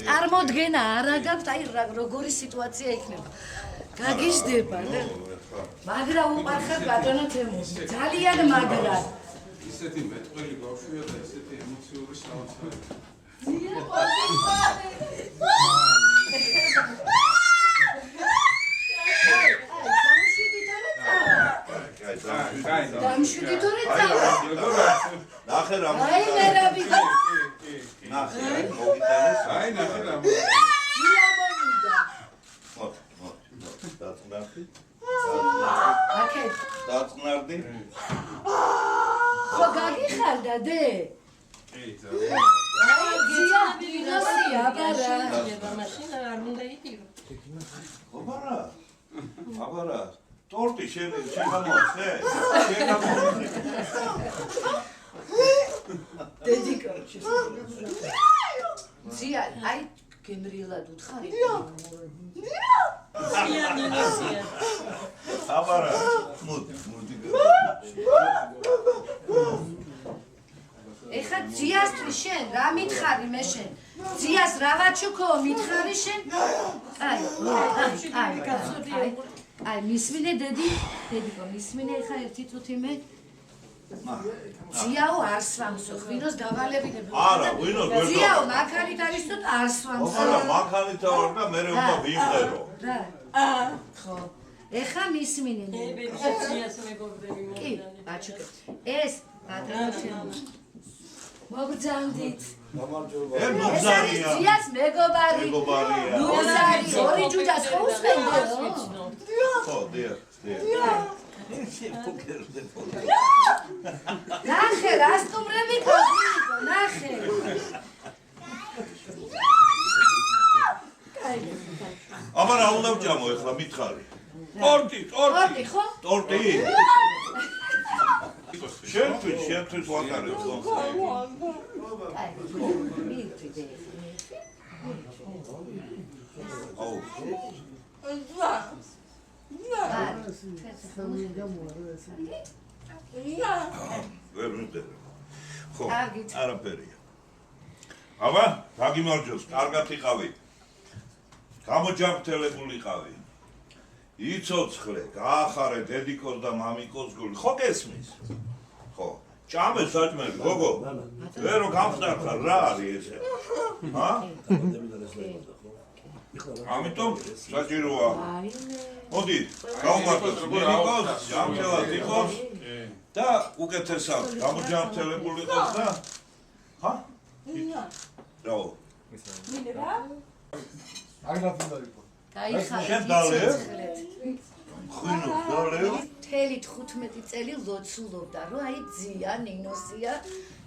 წარმოდგენა არა გაქვთ, აი როგორი სიტუაცია იქნება. გაგიჟდება, მაგრამ უყარხარ ბატონო თემური. ძალიან მაგრად. ისეთი მეტყველი ბავშვია და ისეთი ემოციური საოცარი. დამშვიდით ორე წავა. ნახე რა აი მე რა ვიგო. ნახე მოგიტანეს. აი ნახე რა. ძიამონიდა. დაწნარდი. აკეთ. დაწნარდი. ხო გაგიხარდა დე? კი, ძა. აი ძია დინოსია აბარა. მაშინ არ უნდა იყირო. აბარა. აბარა. ტორტი შეგამოხე? შეგამოხე. დედიკოჩი. ძია, აი გემრიელად უთხარი. სია დინოსია. აბარა. მუდი. ეხა ძიასთვის შენ რა მითხარი მე შენ? ძიას რა ვაჩუქო მითხარი შენ? აი მისმინე დედიკო მისმინე ეხა ერთი წუთი მე ძიაო არ სვამსო ღვინოს დავალებინებ არა ღვინოს ვერ ძიაო მანქანით არის თუ არ სვამსო არა მანქანით ავარ და მე უნდა ვიმღერო რა ხო ეხა მისმინე ძიას მეგობრები კი აჩუქე ეს ბატონო მოგძანდით ეს არის ძიას მეგობარი ნუზარი ორი ჯუჯას ხო უსმენდო ხო დიახ ნახე რა სტუმრები გაგიგო ნახე აბა რა უნდა ვჭამო ეხლა მითხარი ტორტი ხო ტორტი შენთვის ვატარებ ხო აუ ვერ მიდერ ხო არაფერია აბა გაგიმარჯოს კარგად იყავი გამოჯანმრთელებული იყავი იცოცხლე გაახარე დედიკოს და მამიკოს გული ხო გესმის ხო ჭამე საჭმელი გოგო ვერო გამხდარხარ რა არის ესე ჰა ამიტომ საჭიროა მოდი გავმართოთ დედიკოს ჯანმრთელად იყოს და უკეთესად გამოჯანმრთელებული იყოს და ჰა რაო შენ დალევ? ღვინო დალევ? მთელი 15 წელი ლოცულობდა, რომ აი ძია, ნინოსია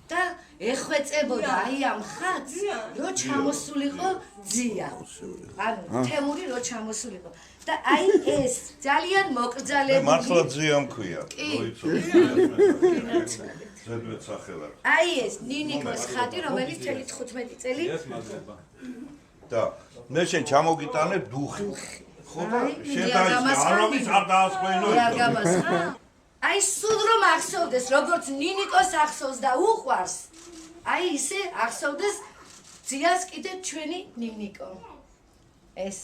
და ეხვეწებოდა აი ამ ხატს, რომ ჩამოსულიყო ძია. ანუ თემური რომ ჩამოსულიყო. და აი ეს ძალიან მოკრძალებული. მართლა ძია მქვია, როიცო. ზედმეტ სახელად. აი ეს ნინიკოს ხატი, რომელიც მთელი 15 წელი და მე შენ ჩამოგიტანე დუხი. ხო და შენ არის არ დაასწრინო ის. აი სულ რომ ახსოვდეს როგორც ნინიკოს ახსოვს და უყვარს. აი ისე ახსოვდეს ძიას კიდე ჩვენი ნინიკო. ეს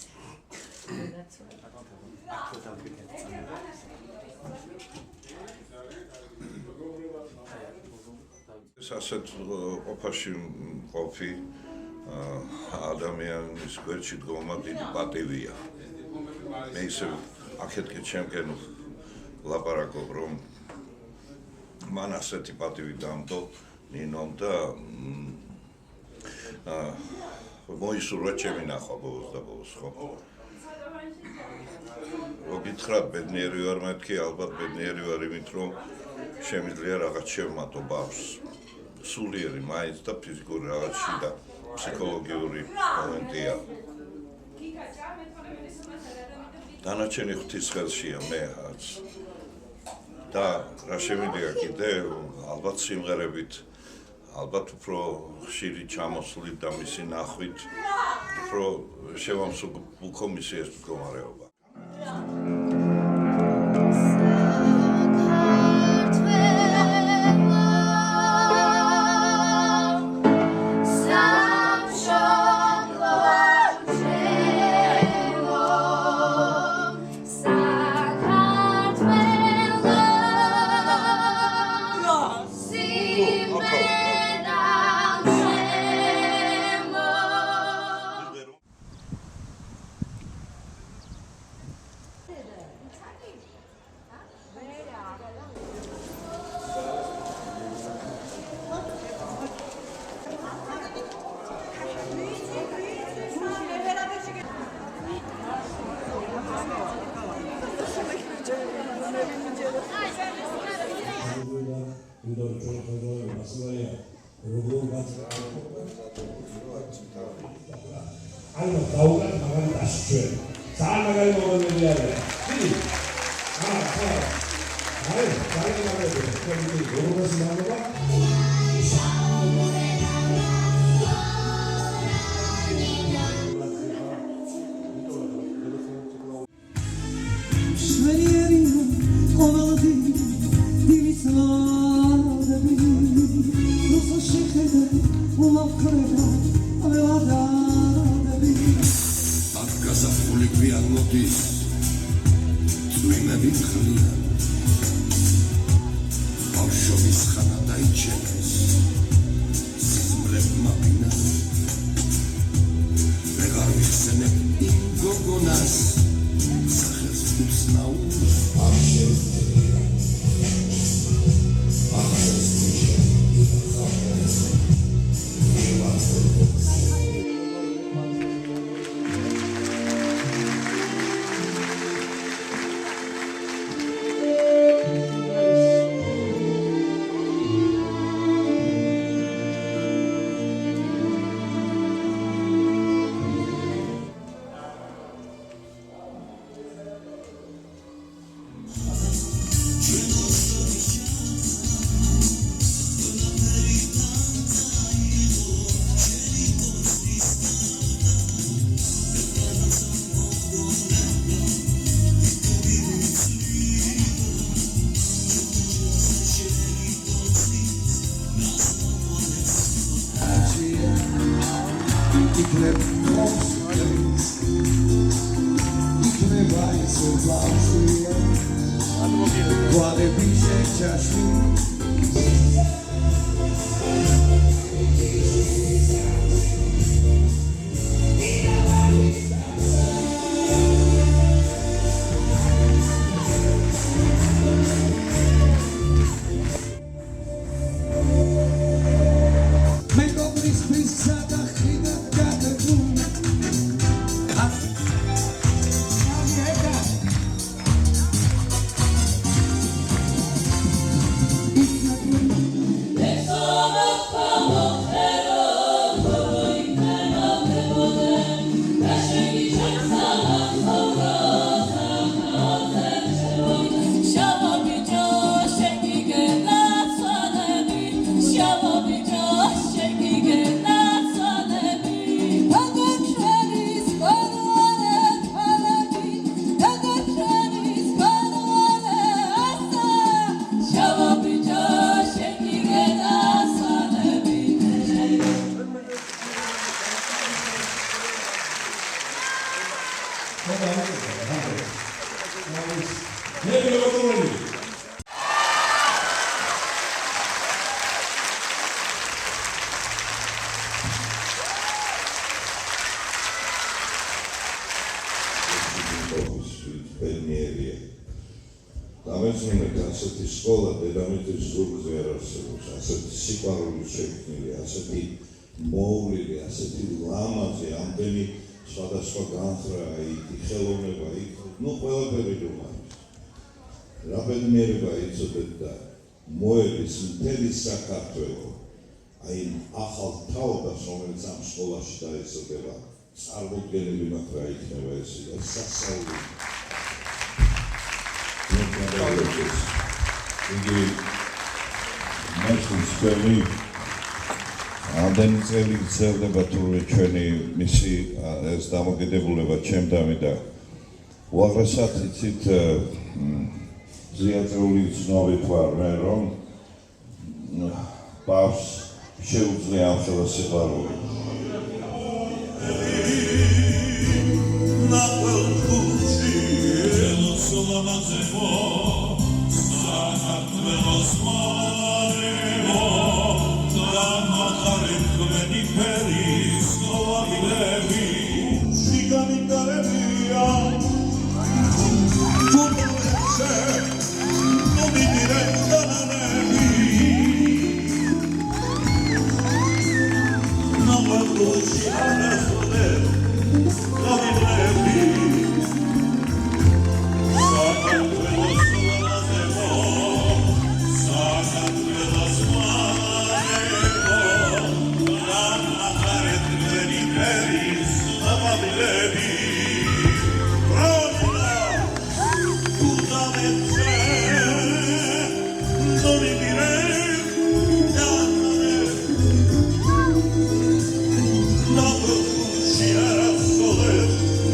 ასეთ ყოფაში ყოფი ადამიანის გვერდში დგომა დიდი პატივია. მე ისე აქეთკე ჩემკენ ლაპარაკობ რომ მან ასეთი პატივი დამდო ნინომ და მოისურვა ჩემი ნახვა ბოლოს და ბოლოს ხო გითხრათ ბედნიერი ვარ მეთქი ალბათ ბედნიერი ვარ იმით რომ შემიძლია რაღაც შევმატო ბავშვს სულიერი მაინც და ფიზიკური რაღაცში და ფსიქოლოგიური მომენტია დანარჩენი ღვთის ხელშია მეაც და რა შემიძლია კიდე ალბათ სიმღერებით ალბათ უფრო ხშირი ჩამოსვლით და მისი ნახვით უფრო შევამსუბუქო მისი ეს მდგომარეობა ალბათ დაუგან მაგარი დასჩვენ. ძალიან მაგარი მომენტი არის. დიდი. აი, ძალიან მაგარი. როგორ შემოვიდა? ასეთი სკოლა დედამიწის ზურგზე არ არსებობს, ასეთი სიყვარული შექმნილი, ასეთი მოვლილი, ასეთი ლამაზი, ამდენი სხვადასხვა განხრა, იქ ხელოვნება, იქ, ყველაფერი რომანის. რა ბედნიერება იცოდეთ და მოელის მთელი საქართველო, აი ახალ თაობას, რომელიც ამ სკოლაში დაესწრება, წარმოდგენილი მაქვს რა იქნება ეს სასწაული. იგი მასწავლებლის ფერმი ამდენი წელი გრძელდება თუ ჩვენი მისი ეს დამოკიდებულება ჩემდამი და უაღრესად იცით ზიაწეული ცნობი ვარ მე რომ ბავშვს შეუძლია ამ ხელას სიყვარული Luciana Soler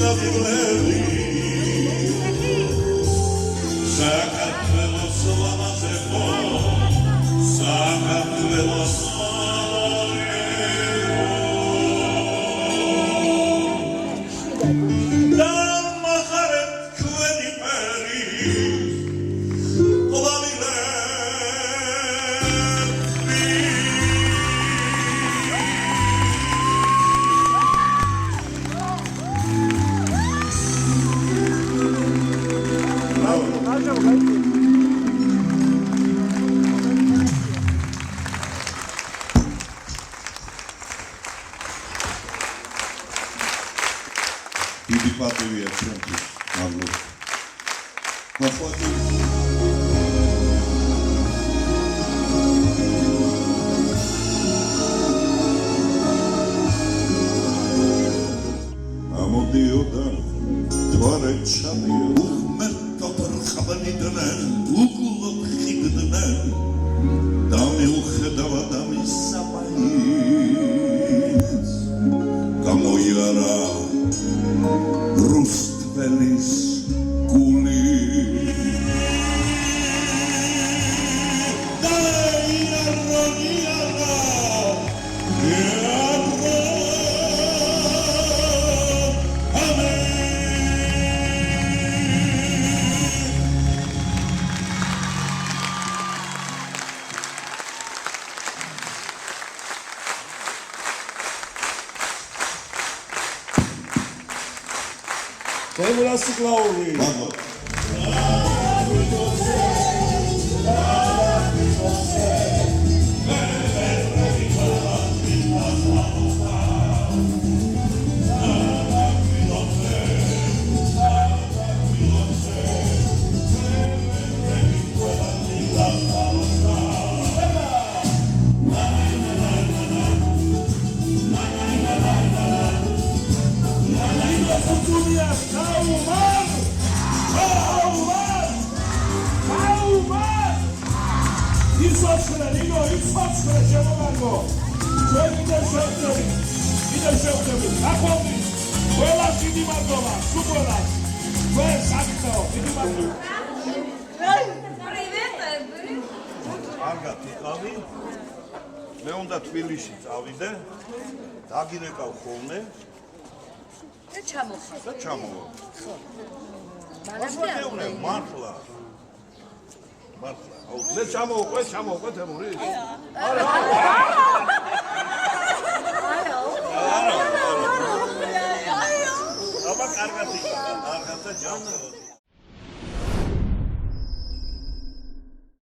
გაგივლები საქართველოს ლამაზებო საქართველოს დიდი პატივია ჩვენთვის მადლობა ამოდიოდა თვარე ჩამია უხმერტო ბრხაბნიდნენ უგულო ხიგდნენ და მიუხედავად ამის საფაის გამოიარა რუსტველის გული და ირონია Temurası Klauli. მე უნდა თბილისში წავიდე, დაგირეკავ ხოლმე და ჩამოხარ. და ჩამოვა. ხო. მართლა მართლა. აუ, მე ჩამოვყვე თემური. არა. აბა კარგად იქნება, კარგად და ჯანმრთელად.